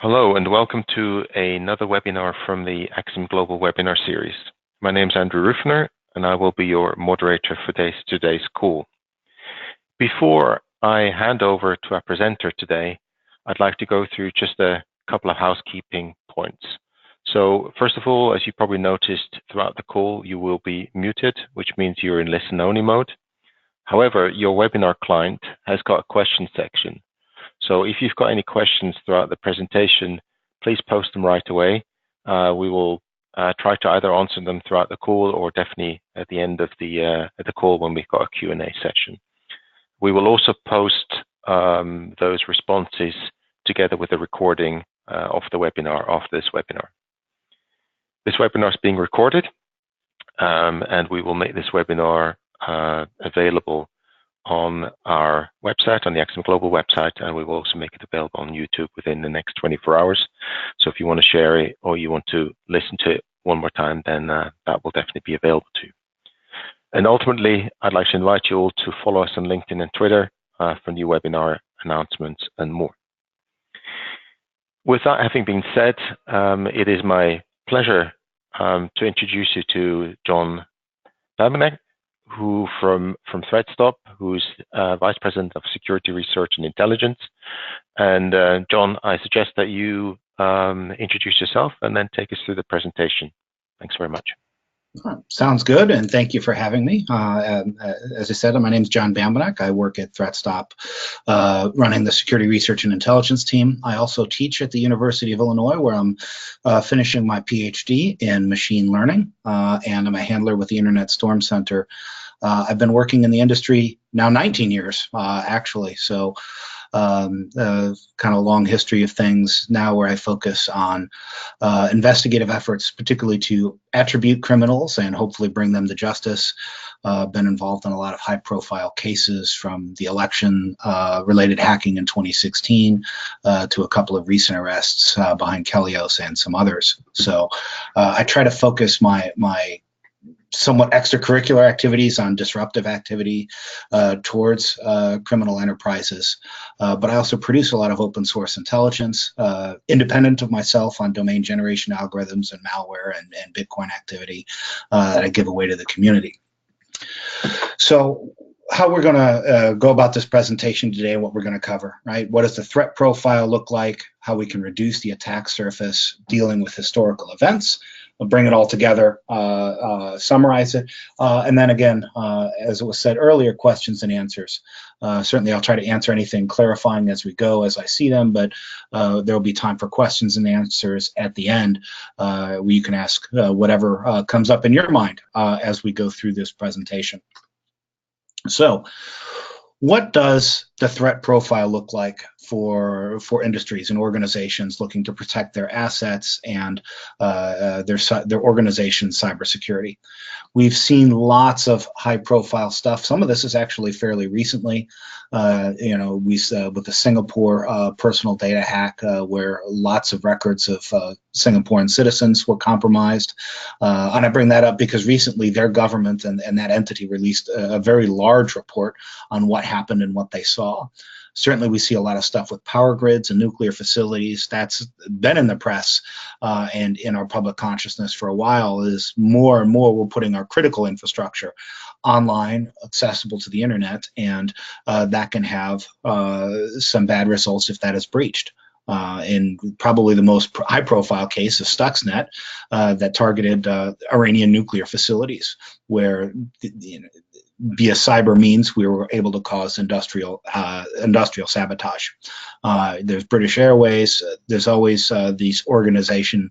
Hello and welcome to another webinar from the Axim Global webinar series. My name is Andrew Ruffner and I will be your moderator for today's call. Before I hand over to our presenter today, I'd like to go through just a couple of housekeeping points. So first of all, as you probably noticed throughout the call, you will be muted, which means you're in listen-only mode. However, your webinar client has got a question section. So if you've got any questions throughout the presentation, please post them right away. We will try to either answer them throughout the call or definitely at the end of the call when we've got a Q&A session. We will also post those responses together with a recording of the webinar after this webinar. This webinar is being recorded and we will make this webinar available on our website, on the Axim Global website, and we will also make it available on YouTube within the next 24 hours. So if you want to share it or you want to listen to it one more time, then that will definitely be available to you. And ultimately, I'd like to invite you all to follow us on LinkedIn and Twitter for new webinar announcements and more. With that having been said, it is my pleasure to introduce you to John Bambenek, who from ThreatStop, who's Vice President of Security Research and Intelligence. And John, I suggest that you introduce yourself and then take us through the presentation. Thanks very much. Sounds good, and thank you for having me. As I said, my name is John Bambenek. I work at ThreatStop, running the Security Research and Intelligence team. I also teach at the University of Illinois, where I'm finishing my PhD in machine learning, and I'm a handler with the Internet Storm Center. I've been working in the industry now 19 years, actually, so kind of a long history of things now where I focus on investigative efforts, particularly to attribute criminals and hopefully bring them to justice. Been involved in a lot of high-profile cases, from the election related hacking in 2016 to a couple of recent arrests behind Kelios and some others. So I try to focus my somewhat extracurricular activities on disruptive activity towards criminal enterprises. But I also produce a lot of open source intelligence, independent of myself, on domain generation algorithms and malware and Bitcoin activity that I give away to the community. So how we're going to go about this presentation today, and what we're going to cover, right? What does the threat profile look like? How we can reduce the attack surface, dealing with historical events. We'll bring it all together, summarize it, and then again, as it was said earlier, questions and answers. Certainly I'll try to answer anything clarifying as we go, as I see them, but there'll be time for questions and answers at the end, where you can ask whatever comes up in your mind as we go through this presentation. So, what does the threat profile look like for industries and organizations looking to protect their assets and their organization's cybersecurity? We've seen lots of high-profile stuff. Some of this is actually fairly recently. We with the Singapore personal data hack, where lots of records of Singaporean citizens were compromised. And I bring that up because recently their government and that entity released a very large report on what happened and what they saw. Certainly we see a lot of stuff with power grids and nuclear facilities. That's been in the press and in our public consciousness for a while. Is more and more we're putting our critical infrastructure online, accessible to the internet, and that can have some bad results if that is breached. In probably the most high-profile case of Stuxnet that targeted Iranian nuclear facilities, where via cyber means we were able to cause industrial sabotage. There's British Airways. There's always these organization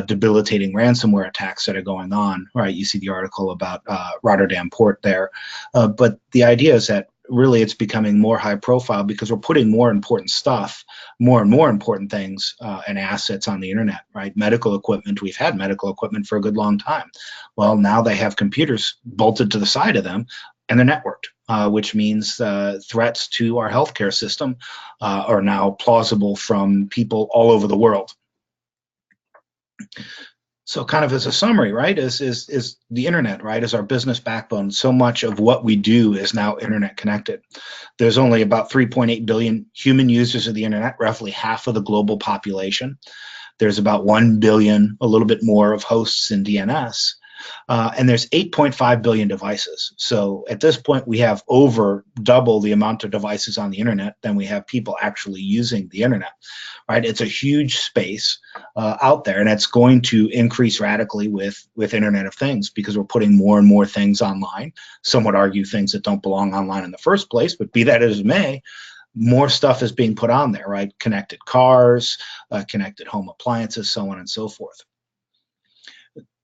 debilitating ransomware attacks that are going on. Right? You see the article about Rotterdam Port there, but the idea is that really it's becoming more high profile because we're putting more important stuff, more and more important things and assets on the internet, right? Medical equipment, we've had medical equipment for a good long time. Well, now they have computers bolted to the side of them and they're networked, which means threats to our healthcare system are now plausible from people all over the world. So kind of as a summary, right, is the internet, right, is our business backbone. So much of what we do is now internet connected. There's only about 3.8 billion human users of the internet, roughly half of the global population. There's about 1 billion, a little bit more, of hosts in DNS. And there's 8.5 billion devices. So at this point, we have over double the amount of devices on the internet than we have people actually using the internet, right? It's a huge space out there, and it's going to increase radically with Internet of Things because we're putting more and more things online. Some would argue things that don't belong online in the first place, but be that as it may, more stuff is being put on there, right? Connected cars, connected home appliances, so on and so forth.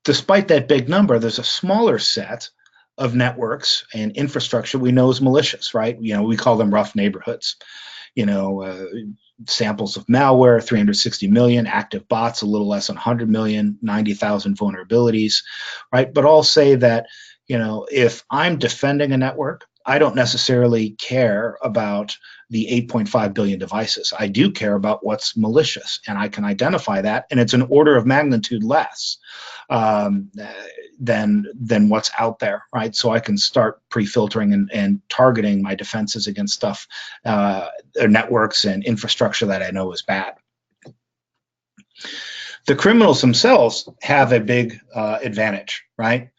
Despite that big number, there's a smaller set of networks and infrastructure we know is malicious, right? We call them rough neighborhoods. Samples of malware, 360 million, active bots, a little less than 100 million, 90,000 vulnerabilities, right? But I'll say that, if I'm defending a network, I don't necessarily care about the 8.5 billion devices. I do care about what's malicious, and I can identify that, and it's an order of magnitude less than what's out there, right? So I can start pre-filtering and targeting my defenses against stuff, networks and infrastructure that I know is bad. The criminals themselves have a big advantage, right?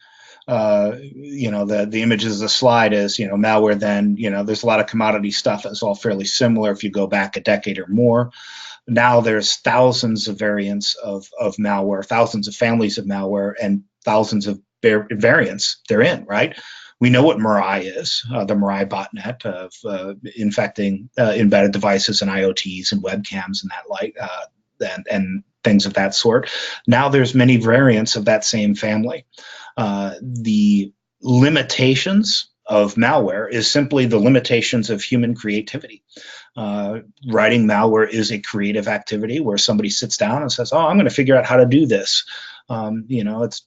The images of the slide is, malware then, there's a lot of commodity stuff that's all fairly similar if you go back a decade or more. Now there's thousands of variants of malware, thousands of families of malware, and thousands of variants therein, right? We know what Mirai is, the Mirai botnet of infecting embedded devices and IoTs and webcams and that like, and things of that sort. Now there's many variants of that same family. The limitations of malware is simply the limitations of human creativity. Writing malware is a creative activity where somebody sits down and says, "Oh, I'm going to figure out how to do this." It's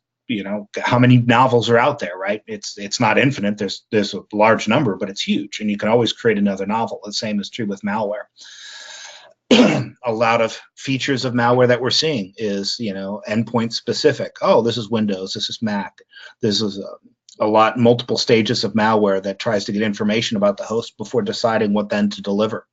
how many novels are out there, right? It's not infinite. There's a large number, but it's huge, and you can always create another novel. The same is true with malware. A lot of features of malware that we're seeing is, endpoint specific. Oh, this is Windows, this is Mac. This is multiple stages of malware that tries to get information about the host before deciding what then to deliver.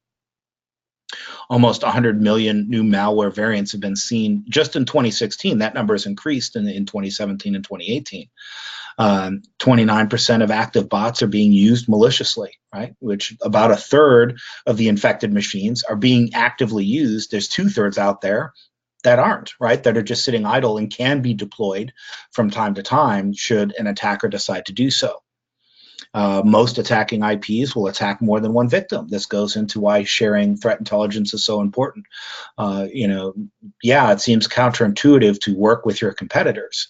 Almost 100 million new malware variants have been seen just in 2016. That number has increased in 2017 and 2018. 29% of active bots are being used maliciously, right? Which about a third of the infected machines are being actively used. There's 2/3 out there that aren't, right? That are just sitting idle and can be deployed from time to time should an attacker decide to do so. Most attacking IPs will attack more than one victim. This goes into why sharing threat intelligence is so important. It seems counterintuitive to work with your competitors.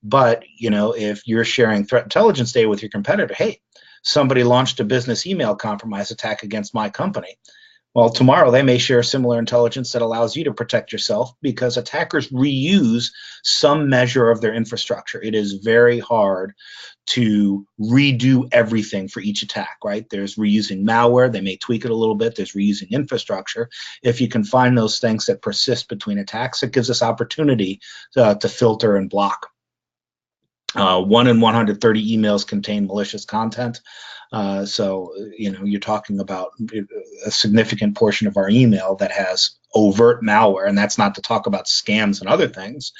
But, if you're sharing threat intelligence data with your competitor, hey, somebody launched a business email compromise attack against my company. Well, tomorrow they may share similar intelligence that allows you to protect yourself because attackers reuse some measure of their infrastructure. It is very hard to redo everything for each attack, right? There's reusing malware. They may tweak it a little bit. There's reusing infrastructure. If you can find those things that persist between attacks, it gives us opportunity to filter and block. 1 in 130 emails contain malicious content. So you're talking about a significant portion of our email that has overt malware, and that's not to talk about scams and other things,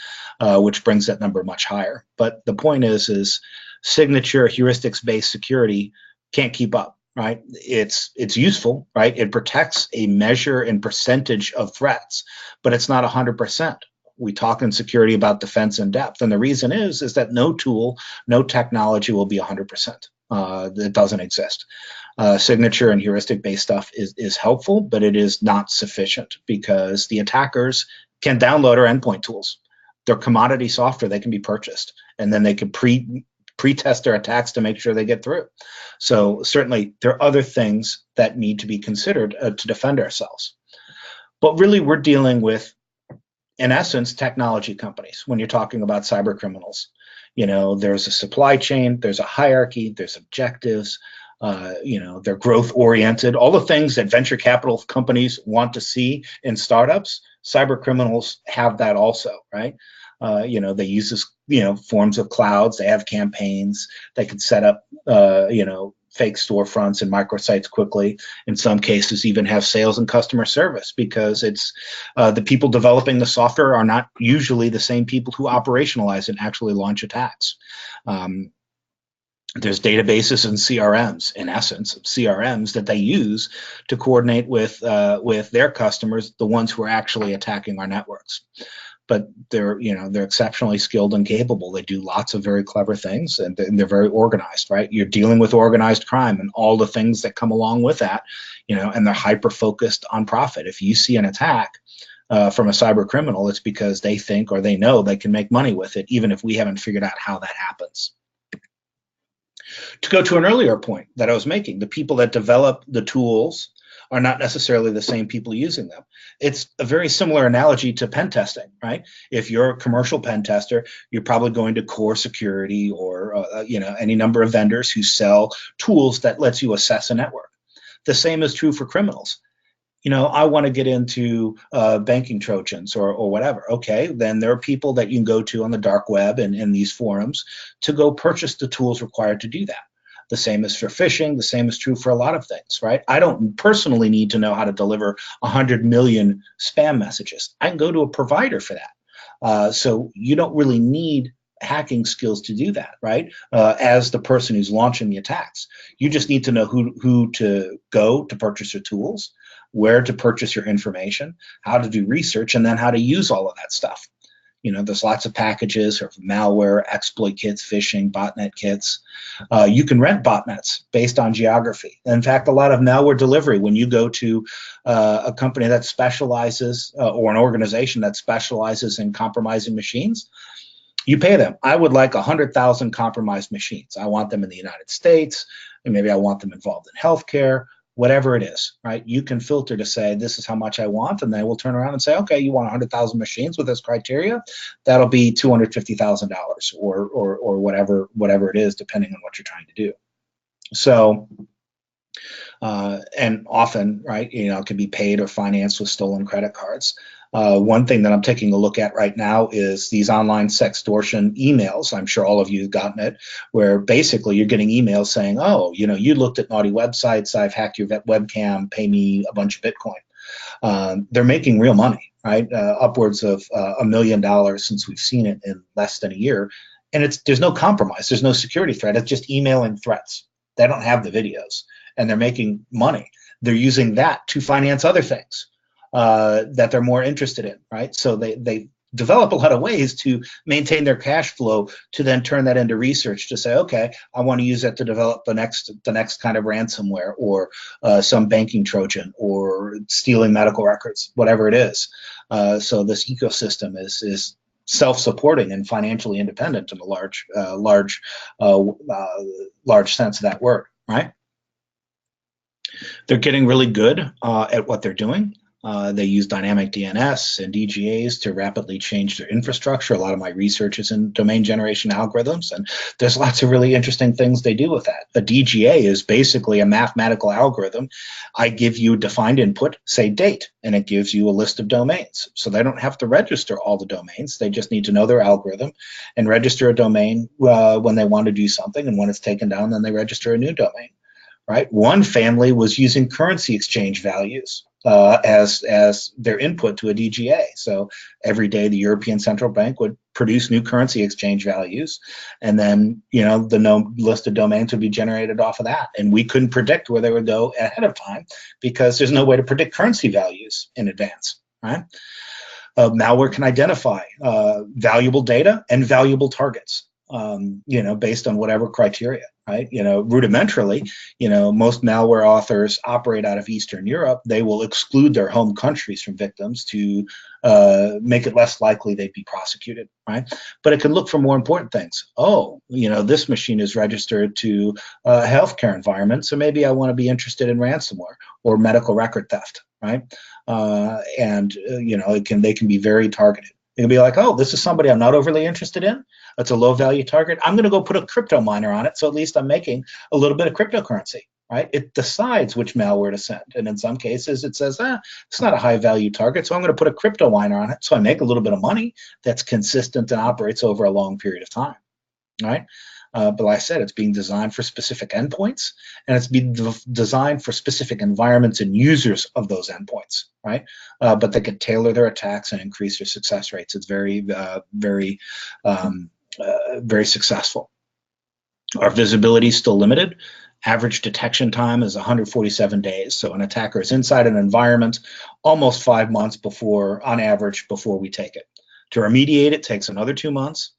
which brings that number much higher. But the point is signature heuristics-based security can't keep up, right? It's useful, right? It protects a measure and percentage of threats, but it's not 100%. We talk in security about defense in depth, and the reason is that no tool, no technology will be 100%. It doesn't exist. Signature and heuristic-based stuff is helpful, but it is not sufficient because the attackers can download our endpoint tools. They're commodity software. They can be purchased, and then they can pre-test their attacks to make sure they get through. So certainly there are other things that need to be considered to defend ourselves. But really we're dealing with, in essence, technology companies when you're talking about cyber criminals. There's a supply chain, there's a hierarchy, there's objectives, they're growth oriented, all the things that venture capital companies want to see in startups. Cyber criminals have that also, right? They use this, forms of clouds. They have campaigns. They can set up, fake storefronts and microsites quickly. In some cases, even have sales and customer service, because it's the people developing the software are not usually the same people who operationalize and actually launch attacks. There's databases and CRMs, in essence, CRMs that they use to coordinate with their customers, the ones who are actually attacking our networks. But they're exceptionally skilled and capable. They do lots of very clever things, and they're very organized, right? You're dealing with organized crime and all the things that come along with that, and they're hyper focused on profit. If you see an attack from a cyber criminal, it's because they think or they know they can make money with it, even if we haven't figured out how that happens. To go to an earlier point that I was making, the people that develop the tools are not necessarily the same people using them. It's a very similar analogy to pen testing, right? If you're a commercial pen tester, you're probably going to Core Security or any number of vendors who sell tools that lets you assess a network. The same is true for criminals. I want to get into banking Trojans or whatever. Okay, then there are people that you can go to on the dark web and in these forums to go purchase the tools required to do that. The same is for phishing. The same is true for a lot of things, right? I don't personally need to know how to deliver 100 million spam messages. I can go to a provider for that. So you don't really need hacking skills to do that, right? As the person who's launching the attacks, you just need to know who to go to purchase your tools, where to purchase your information, how to do research, and then how to use all of that stuff. There's lots of packages of malware, exploit kits, phishing, botnet kits. You can rent botnets based on geography. In fact, a lot of malware delivery, when you go to a company that specializes or an organization that specializes in compromising machines, you pay them. I would like 100,000 compromised machines. I want them in the United States, and maybe I want them involved in healthcare. Whatever it is, right? You can filter to say, this is how much I want, and they will turn around and say, okay, you want 100,000 machines with this criteria? That'll be $250,000 or whatever it is, depending on what you're trying to do. So, and often, right, it can be paid or financed with stolen credit cards. One thing that I'm taking a look at right now is these online sextortion emails. I'm sure all of you have gotten it, where basically you're getting emails saying, oh, you looked at naughty websites, I've hacked your webcam, pay me a bunch of Bitcoin. They're making real money, right? Upwards of $1 million since we've seen it in less than a year. And there's no compromise, there's no security threat, it's just emailing threats. They don't have the videos, and they're making money. They're using that to finance other things that they're more interested in, right? So they develop a lot of ways to maintain their cash flow to then turn that into research to say, okay, I want to use that to develop the next kind of ransomware or some banking Trojan or stealing medical records, whatever it is. So this ecosystem is self-supporting and financially independent in a large sense of that word, right? They're getting really good at what they're doing. They use dynamic DNS and DGAs to rapidly change their infrastructure. A lot of my research is in domain generation algorithms, and there's lots of really interesting things they do with that. A DGA is basically a mathematical algorithm. I give you a defined input, say date, and it gives you a list of domains. So they don't have to register all the domains. They just need to know their algorithm and register a domain when they want to do something, and when it's taken down, then they register a new domain. Right? One family was using currency exchange values as their input to a DGA. So every day the European Central Bank would produce new currency exchange values, and then the list of domains would be generated off of that. And we couldn't predict where they would go ahead of time because there's no way to predict currency values in advance. Right? Malware can identify valuable data and valuable targets. Based on whatever criteria, right? Rudimentarily, most malware authors operate out of Eastern Europe. They will exclude their home countries from victims to make it less likely they'd be prosecuted, right? But it can look for more important things. Oh, this machine is registered to a healthcare environment, so maybe I want to be interested in ransomware or medical record theft, right? They can be very targeted. It can be like, oh, this is somebody I'm not overly interested in. It's a low value target. I'm going to go put a crypto miner on it, so at least I'm making a little bit of cryptocurrency, right? It decides which malware to send. And in some cases, it says, it's not a high-value target, so I'm going to put a crypto liner on it so I make a little bit of money that's consistent and operates over a long period of time, right? But like I said, it's being designed for specific endpoints, and it's being designed for specific environments and users of those endpoints, right? But they can tailor their attacks and increase their success rates. It's very, very successful. Our visibility is still limited. Average detection time is 147 days. So an attacker is inside an environment almost 5 months before, on average, before we take it. To remediate it takes another 2 months.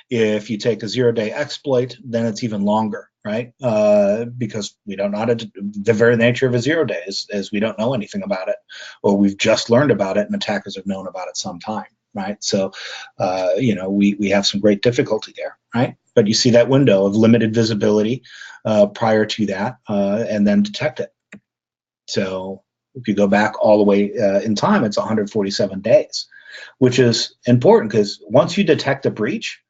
If you take a 0-day exploit, then it's even longer, right? Because we don't know how to, the very nature of a 0-day is we don't know anything about it, or we've just learned about it and attackers have known about it some time, right? So, we have some great difficulty there, right? But you see that window of limited visibility prior to that, and then detect it. So if you go back all the way in time, it's 147 days, which is important because once you detect a breach,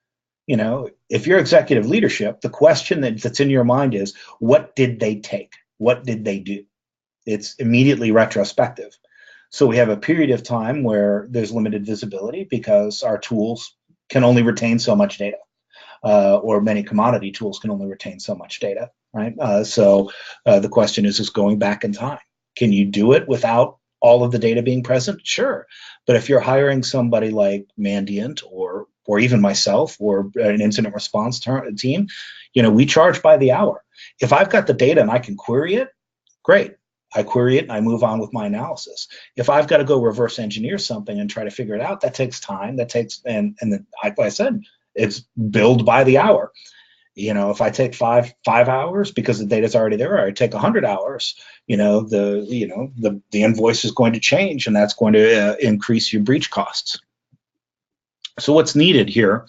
if you're executive leadership, the question that's in your mind is, what did they take? What did they do? It's immediately retrospective. So we have a period of time where there's limited visibility because our tools can only retain so much data, or many commodity tools can only retain so much data, right? So the question is going back in time. Can you do it without all of the data being present? Sure. But if you're hiring somebody like Mandiant or even myself or an incident response team, we charge by the hour. If I've got the data and I can query it, great. I query it and I move on with my analysis. If I've got to go reverse engineer something and try to figure it out, that takes time. And then, like I said, it's billed by the hour. If I take five hours because the data's already there, or I take 100 hours, the invoice is going to change, and that's going to increase your breach costs. So what's needed here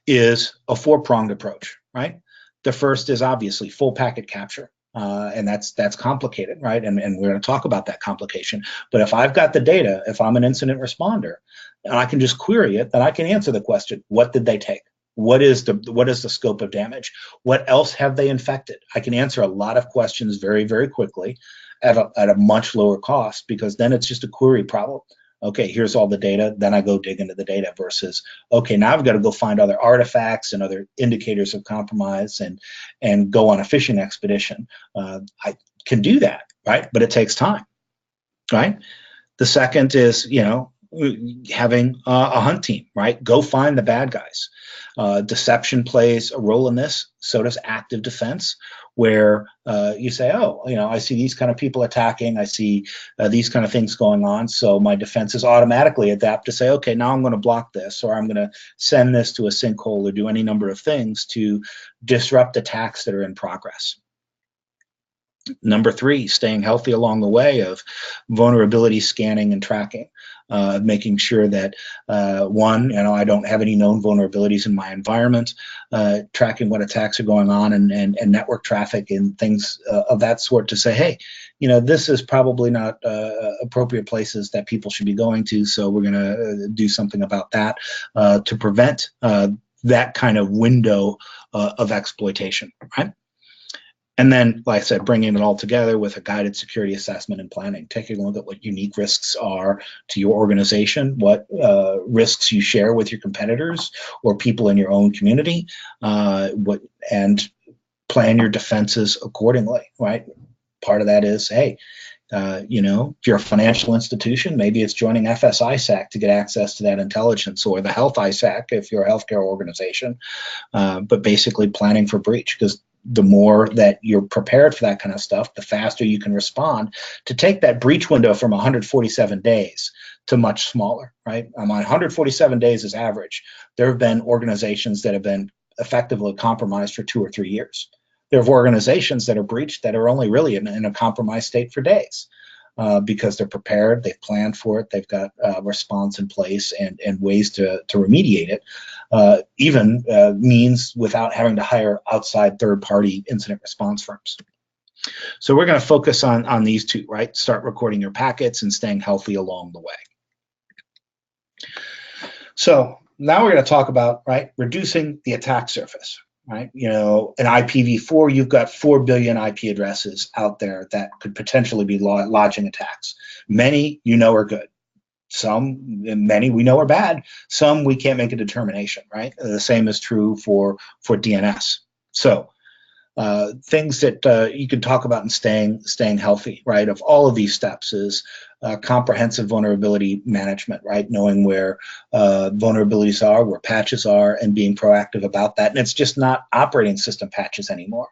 is a four-pronged approach, right? The first is obviously full packet capture, and that's complicated, right? And we're going to talk about that complication. But if I've got the data, if I'm an incident responder, and I can just query it, then I can answer the question: what did they take? What is the scope of damage? What else have they infected? I can answer a lot of questions very, very quickly at a much lower cost, because then it's just a query problem. Okay, here's all the data, then I go dig into the data, versus, okay, now I've got to go find other artifacts and other indicators of compromise and go on a fishing expedition. I can do that, right? But it takes time, right? The second is, having a hunt team, right? Go find the bad guys. Deception plays a role in this. So does active defense, where you say, I see these kind of people attacking. I see these kind of things going on. So my defenses automatically adapt to say, okay, now I'm going to block this, or I'm going to send this to a sinkhole, or do any number of things to disrupt attacks that are in progress. Number three, staying healthy along the way of vulnerability scanning and tracking, making sure that I don't have any known vulnerabilities in my environment, tracking what attacks are going on, and network traffic and things of that sort to say, hey, this is probably not appropriate places that people should be going to, so we're going to do something about that to prevent that kind of window of exploitation, right? And then, like I said, bringing it all together with a guided security assessment and planning, taking a look at what unique risks are to your organization, what risks you share with your competitors or people in your own community, and plan your defenses accordingly, right? Part of that is, hey, if you're a financial institution, maybe it's joining FS-ISAC to get access to that intelligence, or the Health ISAC if you're a healthcare organization, but basically planning for breach, because the more that you're prepared for that kind of stuff, the faster you can respond to take that breach window from 147 days to much smaller, right? 147 days is average. There have been organizations that have been effectively compromised for 2 or 3 years. There are organizations that are breached that are only really in a compromised state for days, because they're prepared, they've planned for it, they've got a response in place and ways to remediate it, even means without having to hire outside third-party incident response firms. So we're going to focus on these two, right? Start recording your packets and staying healthy along the way. So now we're going to talk about, right, reducing the attack surface. right? You know, an IPv4, you've got 4 billion IP addresses out there that could potentially be lodging attacks. Many, you know, are good. Many we know are bad. Some we can't make a determination, right? The same is true for DNS. So things that you can talk about in staying healthy, right? Of all of these steps is comprehensive vulnerability management, right? Knowing where vulnerabilities are, where patches are, and being proactive about that. And it's just not operating system patches anymore,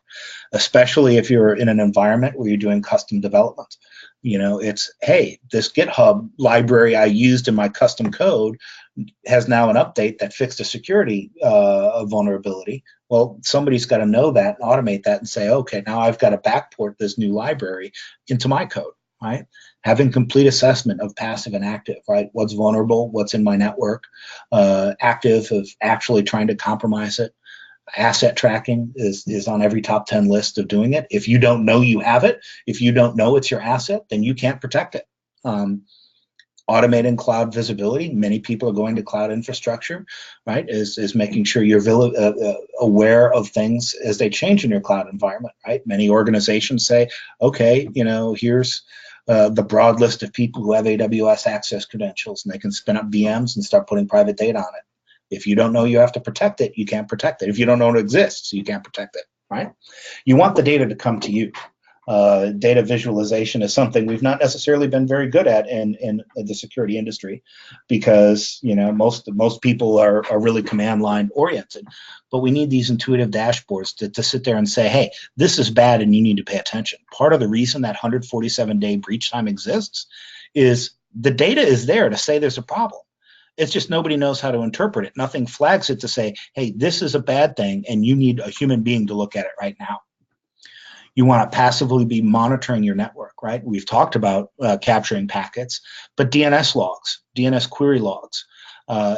especially if you're in an environment where you're doing custom development. You know, it's, hey, this GitHub library I used in my custom code has now an update that fixed a security vulnerability. Well, somebody's got to know that and automate that and say, okay, now I've got to backport this new library into my code, right? Having complete assessment of passive and active, right? What's vulnerable, what's in my network, active of actually trying to compromise it. Asset tracking is on every top 10 list of doing it. If you don't know you have it, if you don't know it's your asset, then you can't protect it. Automating cloud visibility. Many people are going to cloud infrastructure, right? Is making sure you're aware of things as they change in your cloud environment, right? Many organizations say, okay, you know, here's the broad list of people who have AWS access credentials, and they can spin up VMs and start putting private data on it. If you don't know you have to protect it, you can't protect it. If you don't know it exists, you can't protect it, right? You want the data to come to you. Data visualization is something we've not necessarily been very good at in the security industry, because, you know, most people are really command line oriented. But we need these intuitive dashboards to sit there and say, hey, this is bad and you need to pay attention. Part of the reason that 147-day breach time exists is the data is there to say there's a problem. It's just nobody knows how to interpret it. Nothing flags it to say, hey, this is a bad thing and you need a human being to look at it right now. You want to passively be monitoring your network, right? We've talked about capturing packets, but DNS logs, DNS query logs,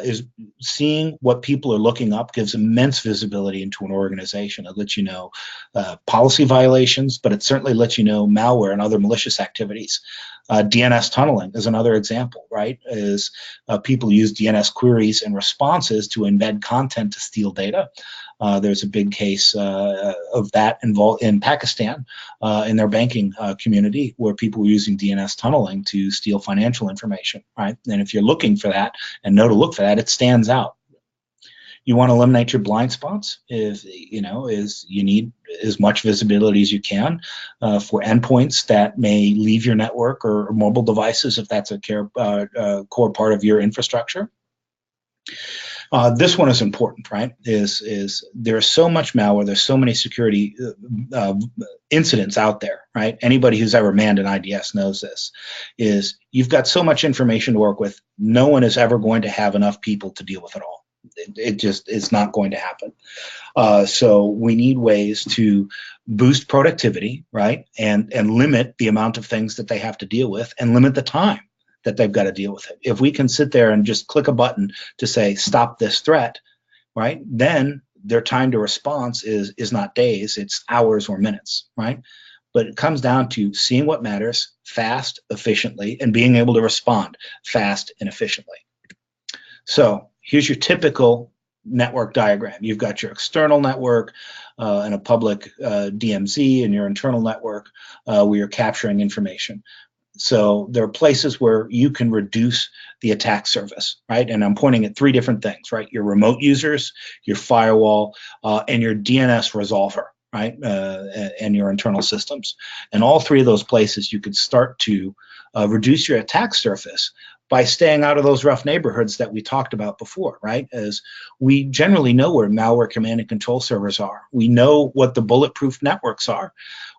is seeing what people are looking up gives immense visibility into an organization. It lets you know policy violations, but it certainly lets you know malware and other malicious activities. DNS tunneling is another example, right? Is people use DNS queries and responses to embed content to steal data. There's a big case of that involved in Pakistan in their banking community, where people were using DNS tunneling to steal financial information, right? And if you're looking for that and know to look for that, it stands out. You want to eliminate your blind spots. You need as much visibility as you can for endpoints that may leave your network or mobile devices, if that's a core part of your infrastructure. This one is important, right? Is there's so much malware, there's so many security incidents out there, right? Anybody who's ever manned an IDS knows this. Is you've got so much information to work with, no one is ever going to have enough people to deal with it all. It just is not going to happen. So we need ways to boost productivity, right? And limit the amount of things that they have to deal with, and limit the time that they've got to deal with it. If we can sit there and just click a button to say, stop this threat, right, then their time to response is not days, it's hours or minutes, right? But it comes down to seeing what matters fast, efficiently, and being able to respond fast and efficiently. So here's your typical network diagram. You've got your external network and a public DMZ, and your internal network where you're capturing information. So there are places where you can reduce the attack surface, right? And I'm pointing at three different things, right? Your remote users, your firewall, and your DNS resolver, right? And your internal systems. And all three of those places, you could start to reduce your attack surface by staying out of those rough neighborhoods that we talked about before, right? As we generally know where malware command and control servers are. We know what the bulletproof networks are.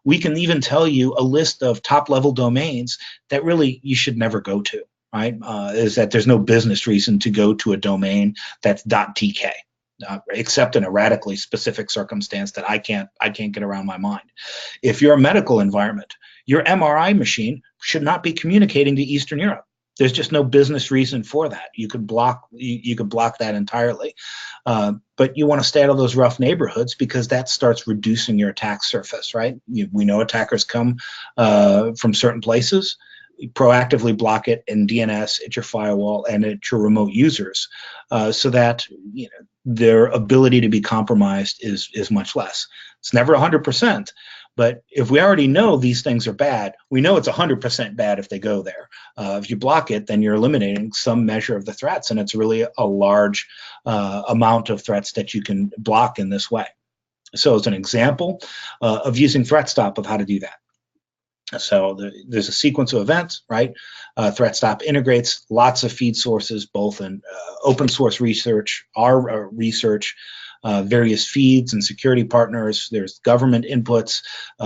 We can even tell you a list of top-level domains that really you should never go to, right? Is that there's no business reason to go to a domain that's .tk, except in a radically specific circumstance that I can't get around my mind. If you're a medical environment, your MRI machine should not be communicating to Eastern Europe. There's just no business reason for that. You could block that entirely. But you want to stay out of those rough neighborhoods, because that starts reducing your attack surface, right? We know attackers come from certain places. proactively block it in DNS at your firewall and at your remote users, so that their ability to be compromised is much less. It's never 100%, but if we already know these things are bad, we know it's 100% bad if they go there. If you block it, then you're eliminating some measure of the threats, and it's really a large amount of threats that you can block in this way. So as an example of using ThreatStop of how to do that. So there's a sequence of events, right? ThreatStop integrates lots of feed sources, both in open source research, our research, various feeds and security partners. There's government inputs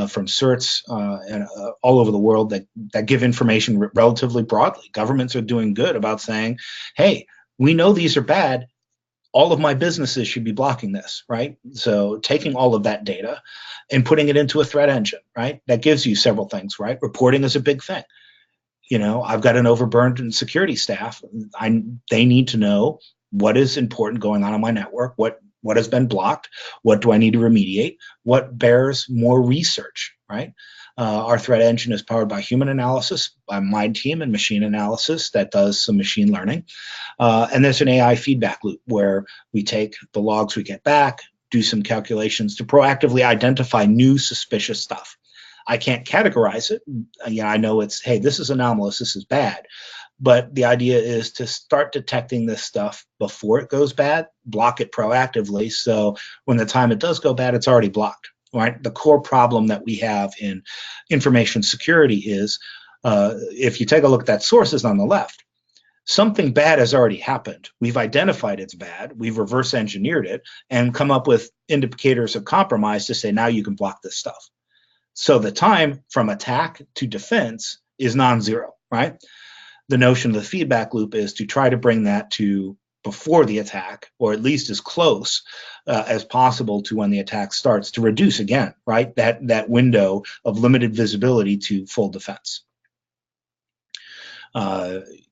from certs and all over the world that give information relatively broadly. Governments are doing good about saying, hey, we know these are bad. All of my businesses should be blocking this, right? So taking all of that data and putting it into a threat engine, right? That gives you several things, right? Reporting is a big thing. I've got an overburdened security staff. They need to know what is important going on my network, what has been blocked, what do I need to remediate, what bears more research, right? Our threat engine is powered by human analysis, by my team, and machine analysis that does some machine learning. And there's an AI feedback loop where we take the logs we get back, do some calculations to proactively identify new suspicious stuff. I can't categorize it. I know it's, hey, this is anomalous, this is bad. But the idea is to start detecting this stuff before it goes bad, block it proactively, so when the time it does go bad, it's already blocked. Right? The core problem that we have in information security is, if you take a look at that sources on the left, something bad has already happened. We've identified it's bad, we've reverse engineered it, and come up with indicators of compromise to say, now you can block this stuff. So the time from attack to defense is non-zero, right? The notion of the feedback loop is to try to bring that to before the attack, or at least as close as possible to when the attack starts, to reduce, again, right, that window of limited visibility to full defense.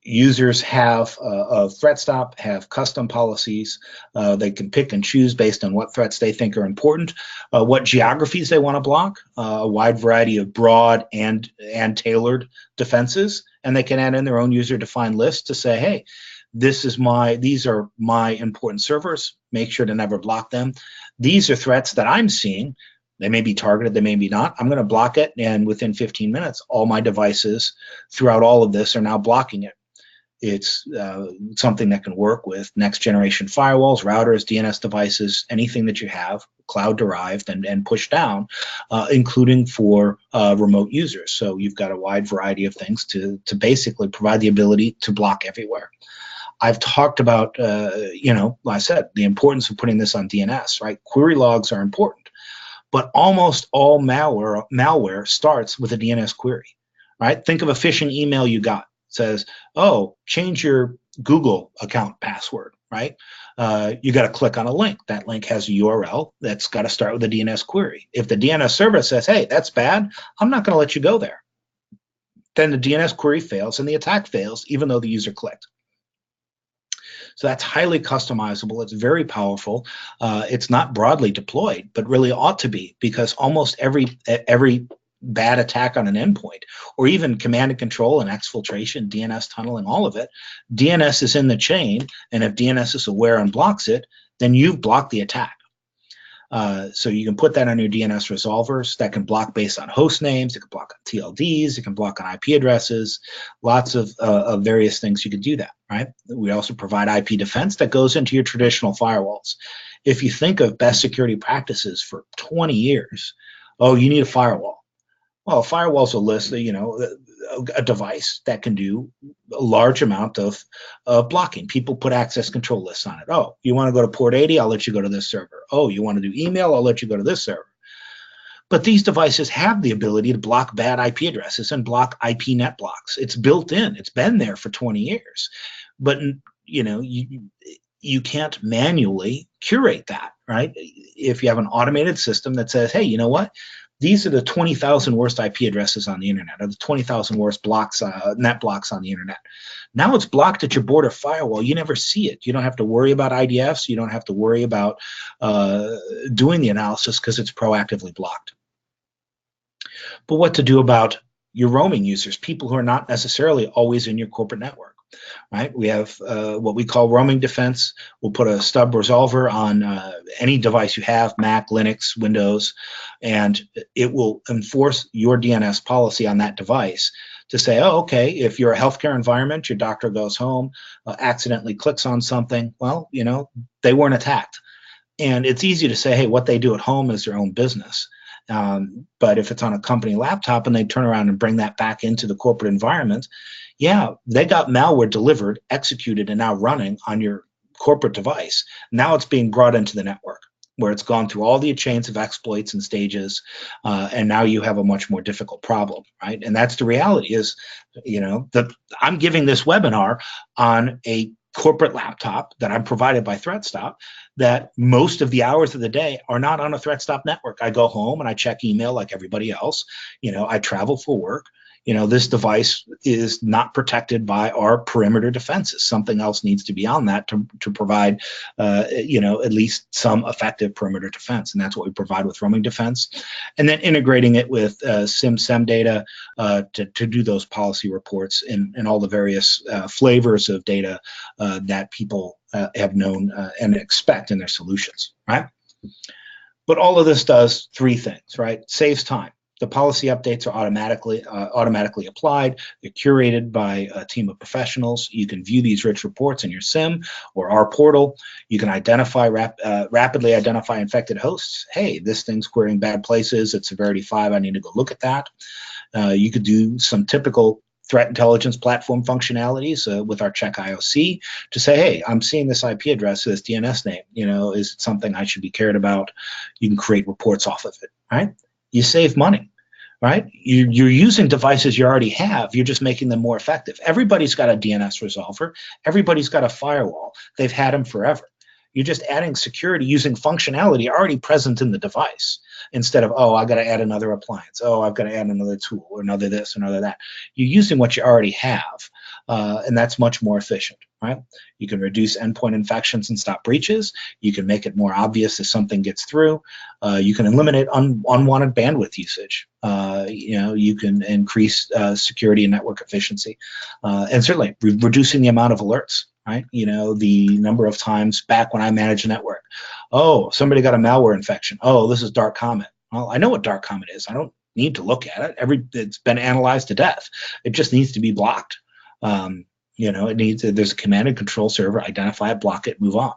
Users have of ThreatStop have custom policies. They can pick and choose based on what threats they think are important, what geographies they want to block, a wide variety of broad and tailored defenses, and they can add in their own user-defined list to say, hey, these are my important servers. Make sure to never block them. These are threats that I'm seeing. They may be targeted, they may be not. I'm going to block it, and within 15 minutes, all my devices throughout all of this are now blocking it. It's something that can work with next generation firewalls, routers, DNS devices, anything that you have, cloud derived and pushed down, including for remote users. So you've got a wide variety of things to basically provide the ability to block everywhere. I've talked about, like I said, the importance of putting this on DNS, right? Query logs are important, but almost all malware starts with a DNS query, right? Think of a phishing email you got. It says, oh, change your Google account password, right? You got to click on a link. That link has a URL that's got to start with a DNS query. If the DNS server says, hey, that's bad, I'm not going to let you go there, then the DNS query fails and the attack fails, even though the user clicked. So that's highly customizable. It's very powerful. It's not broadly deployed, but really ought to be, because almost every bad attack on an endpoint, or even command and control and exfiltration, DNS tunneling, all of it, DNS is in the chain, and if DNS is aware and blocks it, then you've blocked the attack. So you can put that on your DNS resolvers that can block based on host names, it can block on TLDs, it can block on IP addresses, lots of various things you can do that, right? We also provide IP defense that goes into your traditional firewalls. If you think of best security practices for 20 years, oh, you need a firewall. Well, a firewall's a list, a device that can do a large amount of blocking. People put access control lists on it. Oh, you want to go to port 80? I'll let you go to this server. Oh, you want to do email? I'll let you go to this server. But these devices have the ability to block bad IP addresses and block IP net blocks. It's built in. It's been there for 20 years. But, you can't manually curate that, right? If you have an automated system that says, hey, you know what? These are the 20,000 worst IP addresses on the internet, or the 20,000 worst blocks, net blocks on the internet. Now it's blocked at your border firewall. You never see it. You don't have to worry about IDFs. You don't have to worry about doing the analysis because it's proactively blocked. But what to do about your roaming users, people who are not necessarily always in your corporate network. Right? We have what we call roaming defense. We'll put a stub resolver on any device you have, Mac, Linux, Windows, and it will enforce your DNS policy on that device to say, oh, okay, if you're a healthcare environment, your doctor goes home, accidentally clicks on something, well, they weren't attacked. And it's easy to say, hey, what they do at home is their own business. But if it's on a company laptop and they turn around and bring that back into the corporate environment, yeah, they got malware delivered, executed, and now running on your corporate device. Now it's being brought into the network where it's gone through all the chains of exploits and stages, and now you have a much more difficult problem, right? And that's the reality is, that I'm giving this webinar on a corporate laptop that I'm provided by ThreatStop, that most of the hours of the day are not on a ThreatStop network. I go home and I check email like everybody else. I travel for work. This device is not protected by our perimeter defenses. Something else needs to be on that to provide, at least some effective perimeter defense. And that's what we provide with roaming defense. And then integrating it with SIM data to do those policy reports and all the various flavors of data that people have known and expect in their solutions, right? But all of this does three things, right? Saves time. The policy updates are automatically applied. They're curated by a team of professionals. You can view these rich reports in your SIM or our portal. You can rapidly identify infected hosts. Hey, this thing's querying bad places. It's severity 5. I need to go look at that. You could do some typical threat intelligence platform functionalities with our check IOC to say, hey, I'm seeing this IP address, this DNS name. Is it something I should be cared about? You can create reports off of it, right? You save money. Right? You're using devices you already have. You're just making them more effective. Everybody's got a DNS resolver. Everybody's got a firewall. They've had them forever. You're just adding security using functionality already present in the device instead of, oh, I got to add another appliance. Oh, I've got to add another tool or another this, another that. You're using what you already have, and that's much more efficient, right? You can reduce endpoint infections and stop breaches. You can make it more obvious if something gets through. You can eliminate unwanted bandwidth usage. You can increase security and network efficiency, and certainly reducing the amount of alerts. Right, the number of times back when I managed a network, oh, somebody got a malware infection. Oh, this is dark comment. Well, I know what dark comment is. I don't need to look at it. It's been analyzed to death. It just needs to be blocked. There's a command and control server. Identify it, block it, move on.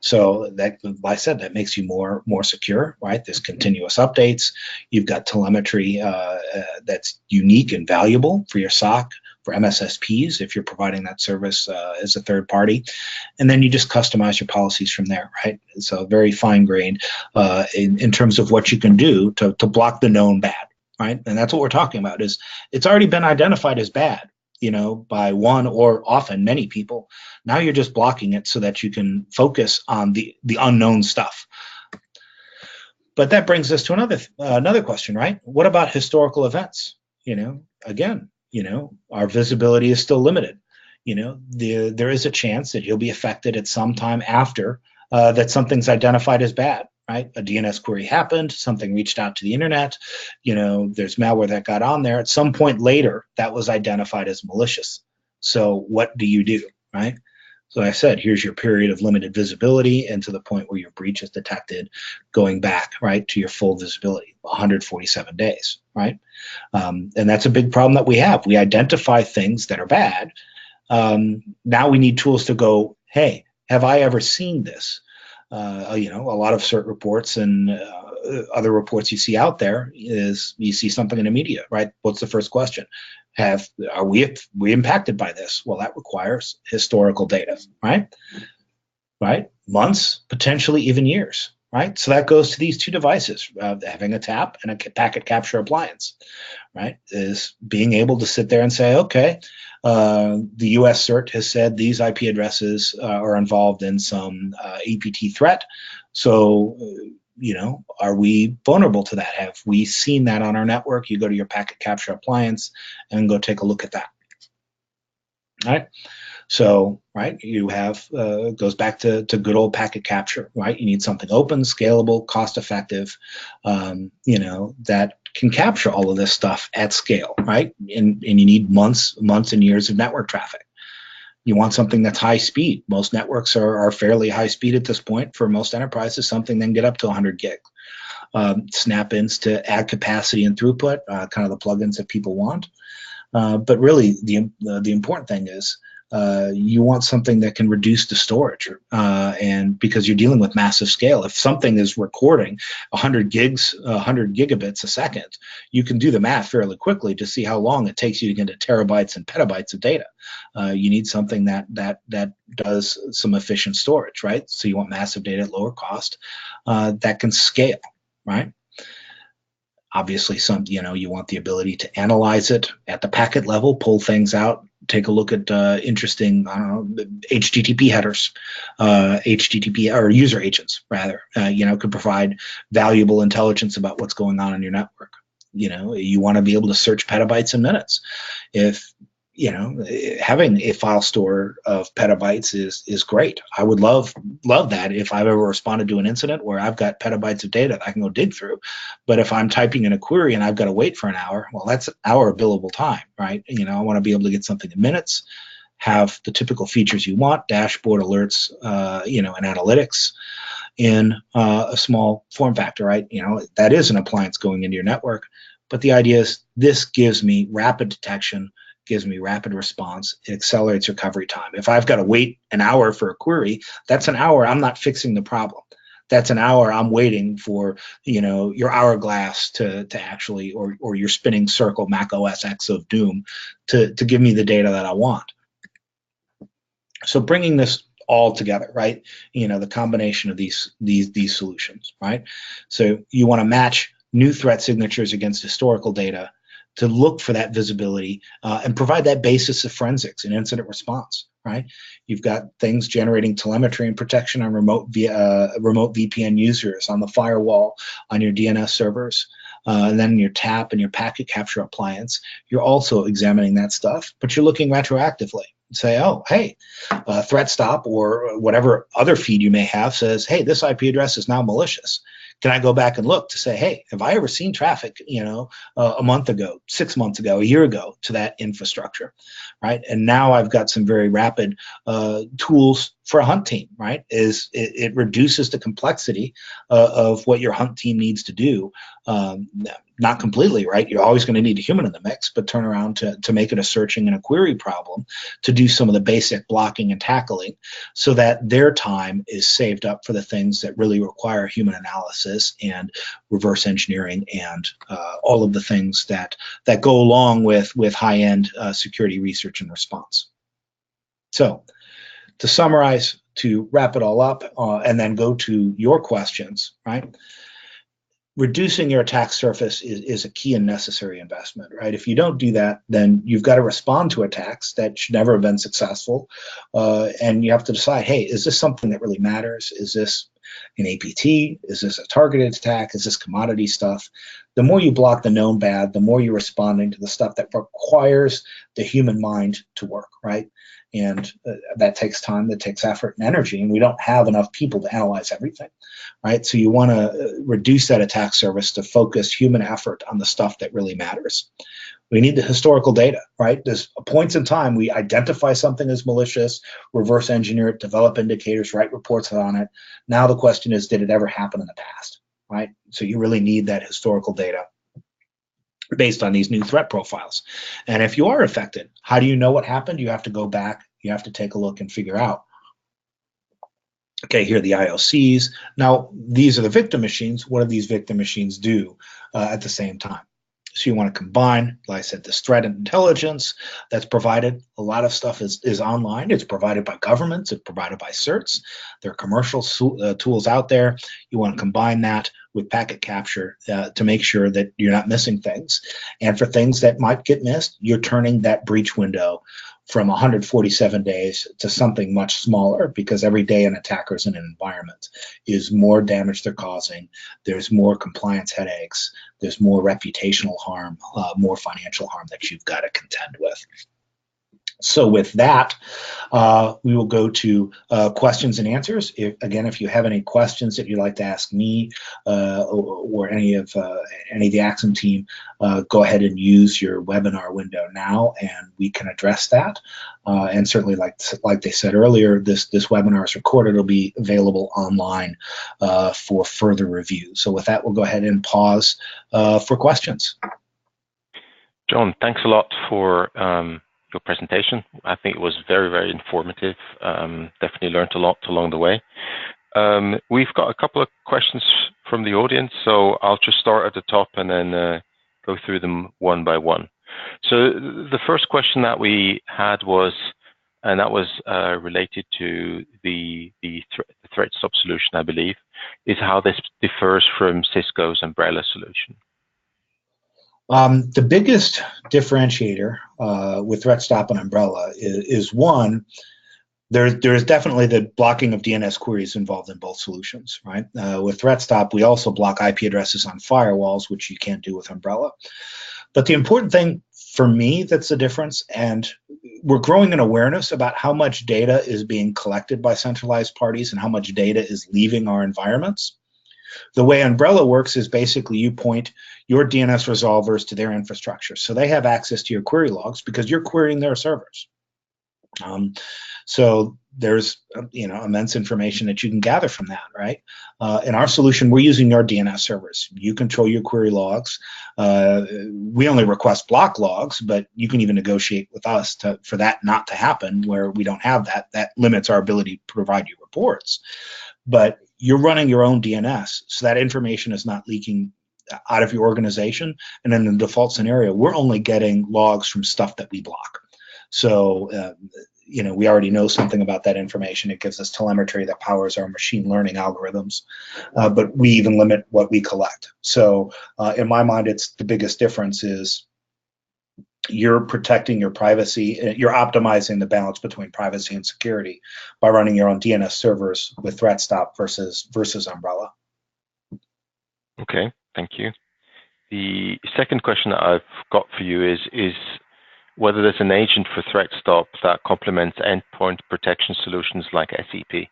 So that, like I said, that makes you more secure, right? There's continuous updates. You've got telemetry that's unique and valuable for your SOC, for MSSPs if you're providing that service as a third party, and then you just customize your policies from there, right? So very fine-grained in terms of what you can do to block the known bad, right? And that's what we're talking about. Is it's already been identified as bad, by one or often many people. Now you're just blocking it so that you can focus on the unknown stuff. But that brings us to another question, right? What about historical events? Again, our visibility is still limited. There is a chance that you'll be affected at some time after that something's identified as bad. Right? A DNS query happened, something reached out to the internet, there's malware that got on there. At some point later, that was identified as malicious. So what do you do, right? So I said, here's your period of limited visibility and to the point where your breach is detected, going back, right, to your full visibility, 147 days, right? And that's a big problem that we have. We identify things that are bad. Now we need tools to go, hey, have I ever seen this? A lot of CERT reports and other reports you see out there is you see something in the media, right? What's the first question? Are we impacted by this? Well, that requires historical data, right? Right? Months, potentially even years, right? So that goes to these two devices, having a TAP and a packet capture appliance, right? Is being able to sit there and say, okay, the U.S. CERT has said these IP addresses are involved in some APT threat. So, are we vulnerable to that? Have we seen that on our network? You go to your packet capture appliance and go take a look at that. All right. So, right, you have, goes back to good old packet capture, right? You need something open, scalable, cost-effective, that can capture all of this stuff at scale, right? And you need months and years of network traffic. You want something that's high speed. Most networks are fairly high speed at this point. For most enterprises, something that can get up to 100 gig. Snap-ins to add capacity and throughput, kind of the plugins that people want. But really, the important thing is you want something that can reduce the storage, and because you're dealing with massive scale. If something is recording 100 gigabits a second, you can do the math fairly quickly to see how long it takes you to get into terabytes and petabytes of data. You need something that does some efficient storage, right? So you want massive data at lower cost that can scale, right? Obviously, you want the ability to analyze it at the packet level, pull things out, take a look at interesting, HTTP headers, HTTP or user agents rather. Could provide valuable intelligence about what's going on in your network. You want to be able to search petabytes in minutes. If having a file store of petabytes is great. I would love that if I've ever responded to an incident where I've got petabytes of data that I can go dig through. But if I'm typing in a query and I've got to wait for an hour, well, that's an hour of billable time, right? I want to be able to get something in minutes, have the typical features you want, dashboard alerts, and analytics in a small form factor, right? That is an appliance going into your network. But the idea is this gives me rapid detection, gives me rapid response. It accelerates recovery time. If I've got to wait an hour for a query, that's an hour I'm not fixing the problem. That's an hour I'm waiting for, your hourglass to actually, or your spinning circle Mac OS X of doom to give me the data that I want. So bringing this all together, right? The combination of these solutions, right? So you want to match new threat signatures against historical data to look for that visibility and provide that basis of forensics and incident response, right? You've got things generating telemetry and protection on remote VPN users, on the firewall, on your DNS servers, and then your TAP and your packet capture appliance. You're also examining that stuff, but you're looking retroactively. Say, oh, hey, ThreatStop or whatever other feed you may have says, hey, this IP address is now malicious. Can I go back and look to say, hey, have I ever seen traffic, a month ago, 6 months ago, a year ago to that infrastructure, right? And now I've got some very rapid tools for a hunt team, right? It reduces the complexity of what your hunt team needs to do. Not completely, right? You're always going to need a human in the mix, but turn around to make it a searching and a query problem to do some of the basic blocking and tackling so that their time is saved up for the things that really require human analysis and reverse engineering and all of the things that go along with high-end security research and response. So to summarize, to wrap it all up, and then go to your questions, right? Reducing your attack surface is a key and necessary investment, right? If you don't do that, then you've got to respond to attacks that should never have been successful. And you have to decide, hey, is this something that really matters? Is this an APT? Is this a targeted attack? Is this commodity stuff? The more you block the known bad, the more you're responding to the stuff that requires the human mind to work, right? And that takes time, that takes effort and energy, and we don't have enough people to analyze everything, right? So you want to reduce that attack surface to focus human effort on the stuff that really matters. We need the historical data, right? There's points in time we identify something as malicious, reverse engineer it, develop indicators, write reports on it. Now the question is, did it ever happen in the past, right? So you really need that historical data based on these new threat profiles. And if you are affected, how do you know what happened? You have to go back, you have to take a look and figure out, okay, here are the IOCs. Now, these are the victim machines. What do these victim machines do at the same time? So you want to combine, like I said, this threat intelligence that's provided. A lot of stuff is online. It's provided by governments. It's provided by certs. There are commercial tools out there. You want to combine that with packet capture to make sure that you're not missing things. And for things that might get missed, you're turning that breach window from 147 days to something much smaller, because every day an attacker's in an environment is more damage they're causing. There's more compliance headaches. There's more reputational harm, more financial harm that you've got to contend with. So with that, we will go to questions and answers. If you have any questions that you'd like to ask me or any of the Axim team, go ahead and use your webinar window now, and we can address that. And certainly, like they said earlier, this webinar is recorded. It'll be available online for further review. So with that, we'll go ahead and pause for questions. John, thanks a lot for your presentation. I think it was very, very informative. Definitely learned a lot along the way. We've got a couple of questions from the audience, so I'll just start at the top and then go through them one by one. So the first question that we had was, and that was related to the threat stop solution, I believe, is how this differs from Cisco's umbrella solution. The biggest differentiator with Threat Stop and Umbrella is one, there's definitely the blocking of DNS queries involved in both solutions, right? With Threat Stop, we also block IP addresses on firewalls, which you can't do with Umbrella. But the important thing for me that's the difference, and we're growing an awareness about how much data is being collected by centralized parties and how much data is leaving our environments. The way Umbrella works is basically you point your DNS resolvers to their infrastructure. So they have access to your query logs because you're querying their servers. So there's immense information that you can gather from that, right? In our solution, we're using your DNS servers. You control your query logs. We only request block logs, but you can even negotiate with us for that not to happen where we don't have that. That limits our ability to provide you reports. But you're running your own DNS, so that information is not leaking out of your organization. And in the default scenario, we're only getting logs from stuff that we block. So, we already know something about that information. It gives us telemetry that powers our machine learning algorithms, but we even limit what we collect. So in my mind, it's the biggest difference is you're protecting your privacy. You're optimizing the balance between privacy and security by running your own DNS servers with Threat Stop versus Umbrella. Okay, thank you. The second question that I've got for you is whether there's an agent for Threat Stop that complements endpoint protection solutions like SEP.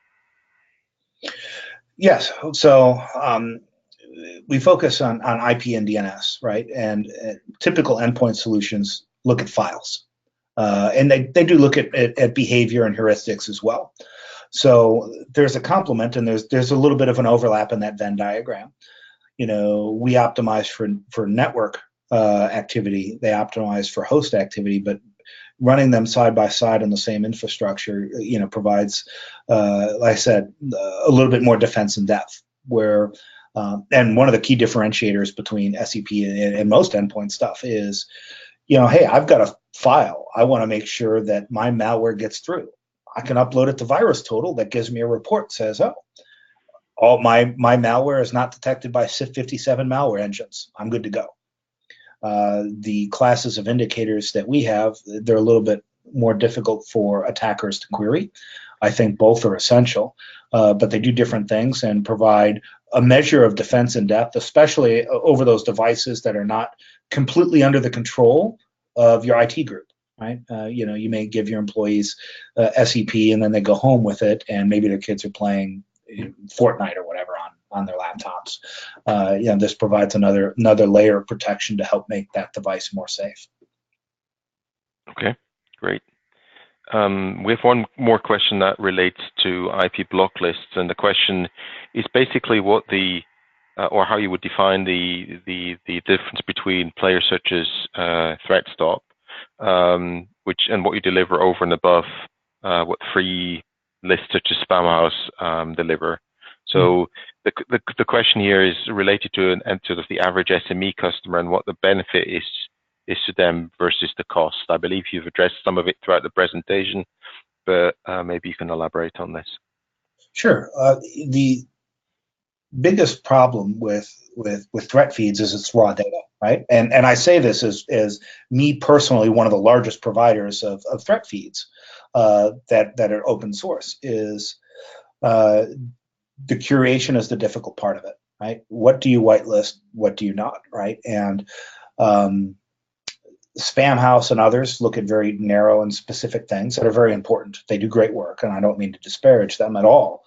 Yes. So we focus on IP and DNS, right? And typical endpoint solutions look at files. And they do look at behavior and heuristics as well. So there's a complement, and there's a little bit of an overlap in that Venn diagram. We optimize for network activity, they optimize for host activity, but running them side by side on the same infrastructure, provides, like I said, a little bit more defense in depth. Where, and one of the key differentiators between SEP and most endpoint stuff is, hey, I've got a file. I want to make sure that my malware gets through. I can upload it to VirusTotal that gives me a report says, oh, all my malware is not detected by CIF57 malware engines. I'm good to go. The classes of indicators that we have, they're a little bit more difficult for attackers to query. I think both are essential, but they do different things and provide a measure of defense in depth, especially over those devices that are not completely under the control of your IT group, right? You may give your employees SEP and then they go home with it, and maybe their kids are playing Fortnite or whatever on their laptops. This provides another layer of protection to help make that device more safe. Okay, great. We have one more question that relates to IP block lists, and the question is basically what or how you would define the difference between players such as Threat Stop, and what you deliver over and above what free lists such as Spamhaus deliver. So the question here is related to sort of the average SME customer and what the benefit is to them versus the cost. I believe you've addressed some of it throughout the presentation, but maybe you can elaborate on this. Sure. The biggest problem with threat feeds is it's raw data, right? And I say this as me personally, one of the largest providers of threat feeds that are open source is the curation is the difficult part of it, right? What do you whitelist? What do you not, right? And Spam House and others look at very narrow and specific things that are very important. They do great work, and I don't mean to disparage them at all,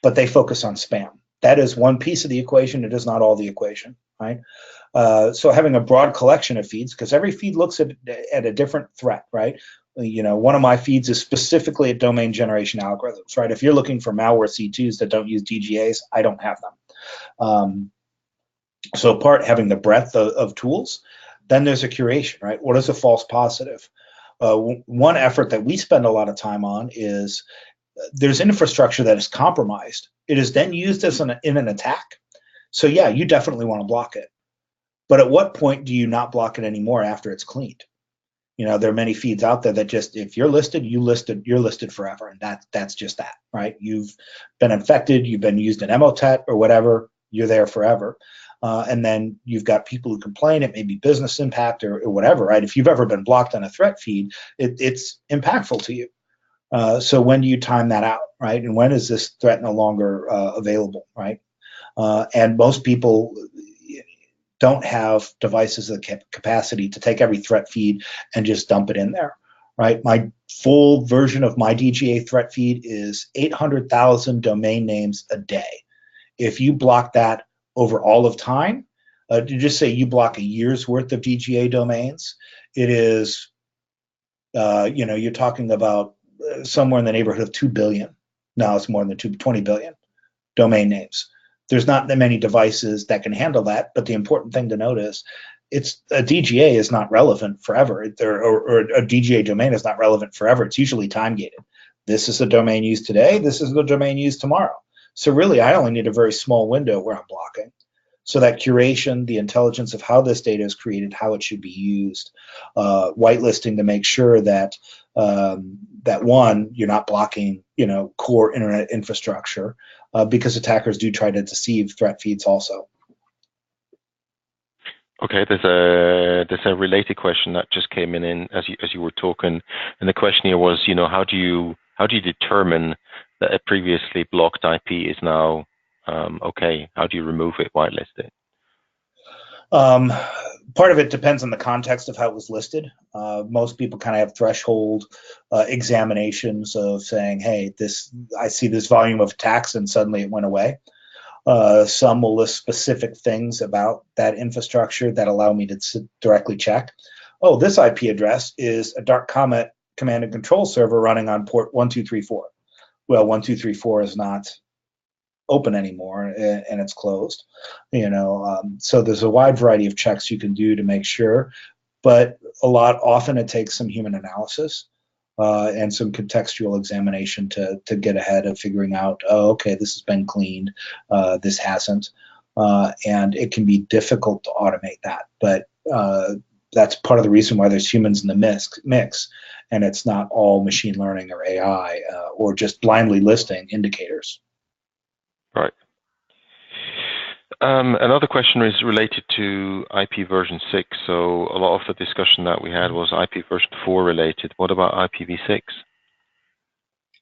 but they focus on spam. That is one piece of the equation. It is not all the equation, right? So having a broad collection of feeds, because every feed looks at a different threat, right? One of my feeds is specifically at domain generation algorithms, right? If you're looking for malware C2s that don't use DGAs, I don't have them. So part having the breadth of tools, then there's a curation, right? What is a false positive? One effort that we spend a lot of time on is there's infrastructure that is compromised. It is then used as in an attack. So yeah, you definitely want to block it. But at what point do you not block it anymore after it's cleaned? There are many feeds out there that just, if you're listed, you're listed forever. And that's just that, right? You've been infected, you've been used in Emotet or whatever, you're there forever. And then you've got people who complain, it may be business impact or whatever, right? If you've ever been blocked on a threat feed, it's impactful to you. So when do you time that out, right? And when is this threat no longer available, right? And most people don't have devices of the capacity to take every threat feed and just dump it in there, right? My full version of my DGA threat feed is 800,000 domain names a day. If you block that over all of time, just say you block a year's worth of DGA domains, it is, you're talking about somewhere in the neighborhood of 2 billion. No, it's more than 20 billion domain names. There's not that many devices that can handle that, but the important thing to note is a DGA is not relevant forever, or a DGA domain is not relevant forever. It's usually time gated. This is the domain used today. This is the domain used tomorrow. So really, I only need a very small window where I'm blocking. So that curation, the intelligence of how this data is created, how it should be used, whitelisting to make sure that that one, you're not blocking, core internet infrastructure, because attackers do try to deceive threat feeds also. Okay, there's a related question that just came in as you were talking, and the question here was, how do you determine that a previously blocked IP is now okay? How do you remove it, whitelist it? Part of it depends on the context of how it was listed. Most people kind of have threshold examinations of saying, hey, I see this volume of attacks and suddenly it went away. Some will list specific things about that infrastructure that allow me to directly check. Oh, this IP address is a dark command and control server running on port 1234. Well, 1234 is not open anymore and it's closed. So there's a wide variety of checks you can do to make sure, but often it takes some human analysis and some contextual examination to get ahead of figuring out, oh, okay, this has been cleaned, this hasn't, and it can be difficult to automate that, but that's part of the reason why there's humans in the mix, and it's not all machine learning or AI or just blindly listing indicators. Right. Another question is related to IP version 6. So a lot of the discussion that we had was IP version 4 related. What about IPv6?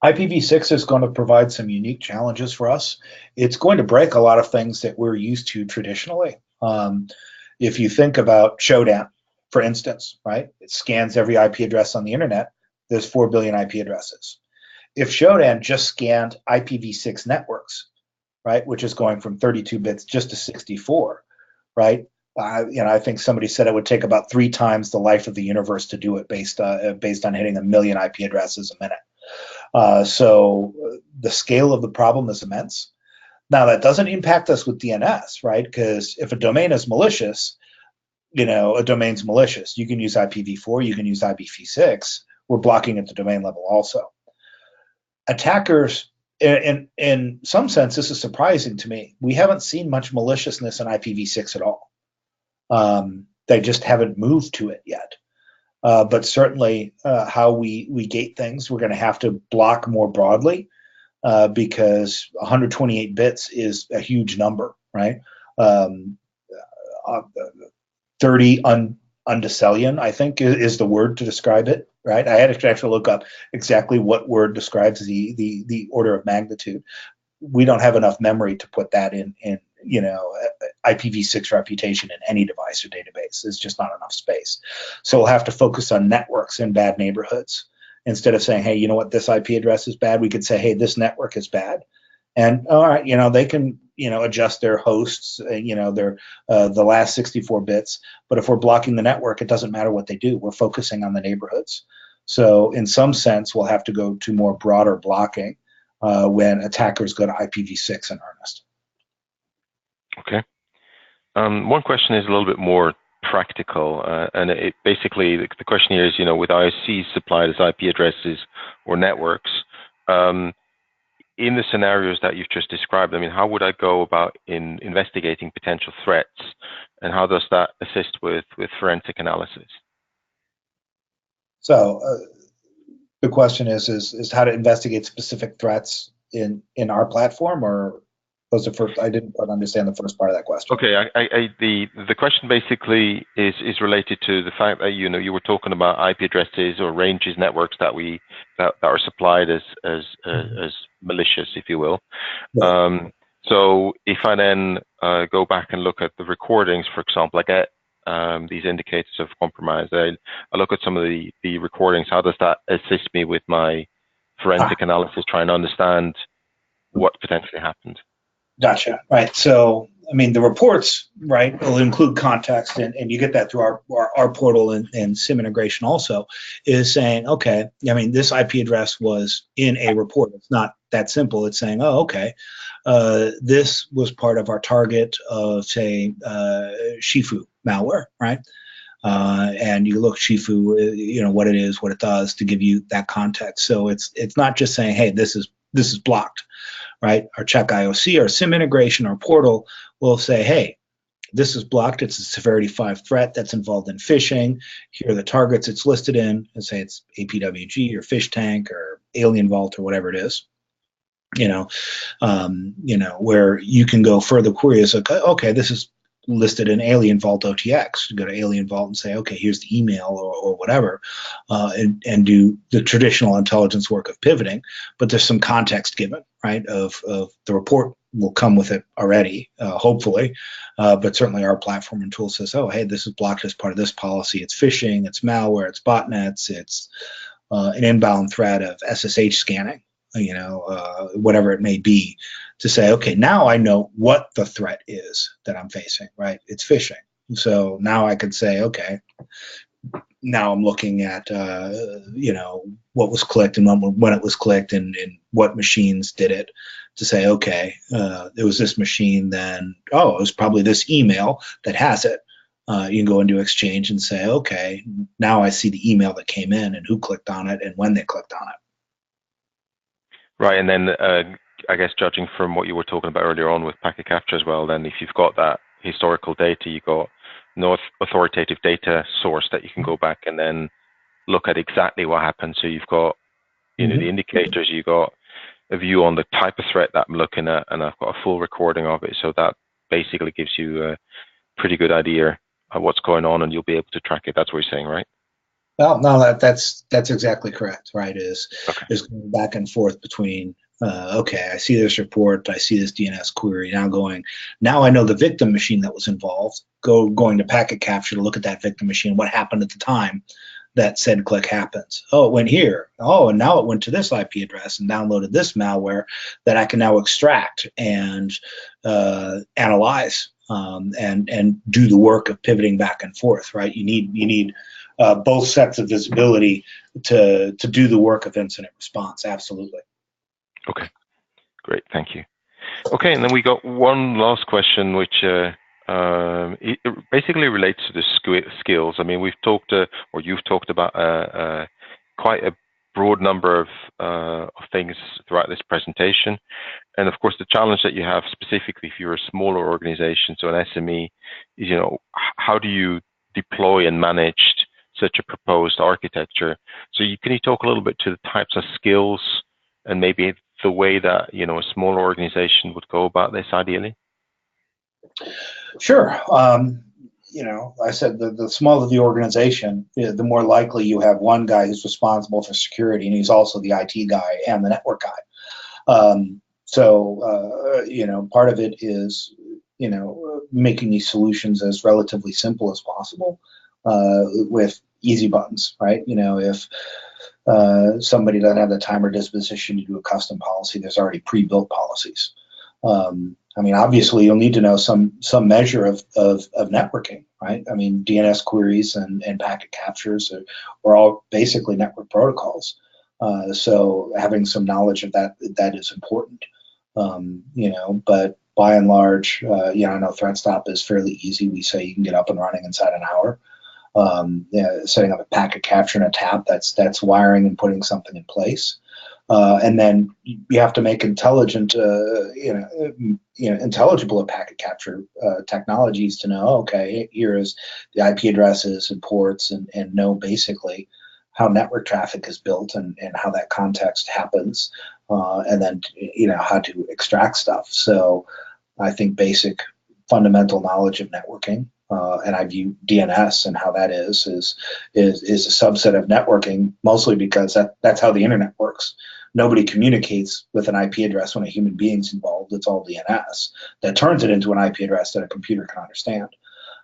IPv6 is going to provide some unique challenges for us. It's going to break a lot of things that we're used to traditionally. If you think about Shodan, for instance, right? It scans every IP address on the internet. There's 4 billion IP addresses. If Shodan just scanned IPv6 networks, right, which is going from 32 bits just to 64, right? I think somebody said it would take about 3 times the life of the universe to do it based on hitting 1 million IP addresses a minute. So the scale of the problem is immense. Now, that doesn't impact us with DNS, right? Because if a domain is malicious, a domain's malicious. You can use IPv4, you can use IPv6. We're blocking at the domain level also. Attackers, in some sense, this is surprising to me. We haven't seen much maliciousness in IPv6 at all. They just haven't moved to it yet. But certainly how we gate things, we're going to have to block more broadly because 128 bits is a huge number, right? 30 undecillion, I think, is the word to describe it, right? I had to actually look up exactly what word describes the order of magnitude. We don't have enough memory to put that in IPv6 reputation in any device or database. There's just not enough space. So we'll have to focus on networks in bad neighborhoods. Instead of saying, hey, you know what, this IP address is bad, we could say, hey, this network is bad. And all right, they can, adjust their hosts, their the last 64 bits. But if we're blocking the network, it doesn't matter what they do. We're focusing on the neighborhoods. So in some sense, we'll have to go to more broader blocking when attackers go to IPv6 in earnest. Okay. One question is a little bit more practical, and it basically the question here is, with IOCs supplied as IP addresses or networks, in the scenarios that you've just described, I mean, how would I go about in investigating potential threats, and how does that assist with forensic analysis? So the question is how to investigate specific threats in our platform, or was the first? I didn't quite understand the first part of that question. Okay, the question basically is related to the fact that you were talking about IP addresses or ranges networks that are supplied as malicious, if you will. Yeah. So if I then go back and look at the recordings, for example, I get these indicators of compromise. I look at some of the recordings. How does that assist me with my forensic analysis, trying to understand what potentially happened? Gotcha. Right. So, I mean, the reports, right, will include context, and you get that through our portal and SIM integration also, is saying, okay, I mean, this IP address was in a report. It's not that simple. It's saying, oh, okay, this was part of our target of, say, Shifu malware, right? And you look Shifu, what it is, what it does, to give you that context. So it's not just saying, hey, this is blocked. Right, our check IOC, our SIM integration, our portal will say, hey, this is blocked. It's a severity 5 threat that's involved in phishing. Here are the targets it's listed in, and say it's APWG or Fish Tank or Alien Vault or whatever it is. Where you can go further queries. Okay, this is listed in Alien Vault OTX. You go to Alien Vault and say, okay, here's the email or whatever, and do the traditional intelligence work of pivoting. But there's some context given, right? Of the report will come with it already, hopefully. But certainly our platform and tool says, oh, hey, this is blocked as part of this policy. It's phishing, it's malware, it's botnets, it's an inbound threat of SSH scanning, whatever it may be, to say, okay, now I know what the threat is that I'm facing, right? It's phishing. So now I can say, okay, now I'm looking at, what was clicked and when it was clicked and what machines did it, to say, okay, it was this machine, then, it was probably this email that has it. You can go into Exchange and say, okay, now I see the email that came in and who clicked on it and when they clicked on it. Right, and then I guess judging from what you were talking about earlier on with packet capture as well, then if you've got that historical data, you've got no authoritative data source that you can go back and then look at exactly what happened. So you've got, the indicators, you've got a view on the type of threat that I'm looking at, and I've got a full recording of it. So that basically gives you a pretty good idea of what's going on, and you'll be able to track it. That's what you're saying, right? Well, no, that's exactly correct, right? Is going back and forth between, okay, I see this report, I see this DNS query, now I know the victim machine that was involved, going to packet capture to look at that victim machine, what happened at the time that said click happens. Oh, it went here. Oh, and now it went to this IP address and downloaded this malware that I can now extract and analyze and do the work of pivoting back and forth, right? You need both sets of visibility to do the work of incident response. Absolutely. Okay, great, thank you. Okay, and then we got one last question, which it basically relates to the skills. I mean, we've talked, or you've talked about quite a broad number of things throughout this presentation. And of course, the challenge that you have specifically if you're a smaller organization, so an SME, is, how do you deploy and manage such a proposed architecture? So can you talk a little bit to the types of skills and maybe the way that, a smaller organization would go about this ideally? Sure. I said the smaller the organization, the more likely you have one guy who's responsible for security, and he's also the IT guy and the network guy. So part of it is making these solutions as relatively simple as possible with easy buttons, right? If somebody doesn't have the time or disposition to do a custom policy, there's already pre-built policies. Obviously, you'll need to know some measure of networking, right? DNS queries and packet captures are all basically network protocols. So having some knowledge of that is important. But by and large, I know ThreatStop is fairly easy. We say you can get up and running inside an hour. Setting up a packet capture and a tap, that's wiring and putting something in place. And then you have to make intelligible packet capture technologies to know, okay, here is the IP addresses and ports, and know basically how network traffic is built and how that context happens, and then how to extract stuff. So I think basic fundamental knowledge of networking, and I view DNS and how that is a subset of networking, mostly because that's how the internet works. Nobody communicates with an IP address when a human being's involved. It's all DNS that turns it into an IP address that a computer can understand.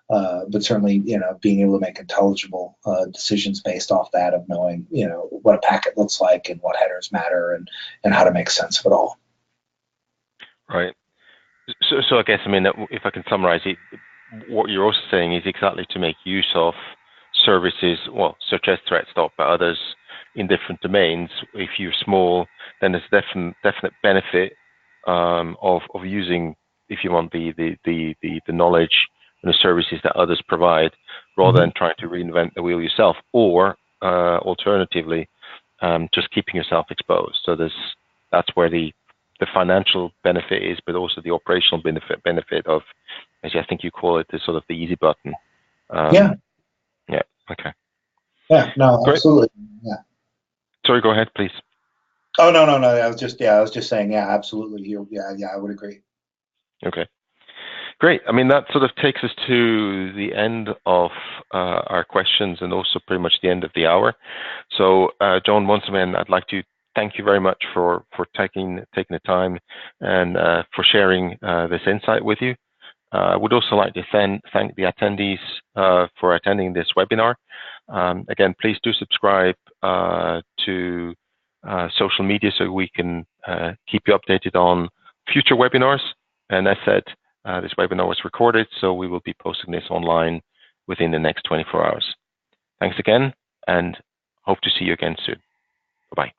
But certainly, being able to make intelligible decisions based off that, of knowing, what a packet looks like and what headers matter, and how to make sense of it all. Right. So I guess, if I can summarize it, what you're also saying is exactly to make use of services, well, such as ThreatStop, but others in different domains. If you're small, then there's definite benefit of using, if you want, the knowledge and the services that others provide, rather than trying to reinvent the wheel yourself, or alternatively, just keeping yourself exposed. So that's where the financial benefit is, but also the operational benefit of, as I think you call it, the sort of the easy button. Yeah. Okay. Yeah. No. Great. Absolutely. Yeah. Sorry. Go ahead, please. Oh, no. I was just saying. Yeah. Absolutely. Yeah. I would agree. Okay. Great. That sort of takes us to the end of our questions, and also pretty much the end of the hour. So, John, once again, I'd like to thank you very much for taking the time and for sharing this insight with you. I would also like to thank the attendees for attending this webinar. Again, please do subscribe to social media so we can keep you updated on future webinars. And as said, this webinar was recorded, so we will be posting this online within the next 24 hours. Thanks again, and hope to see you again soon. Bye-bye.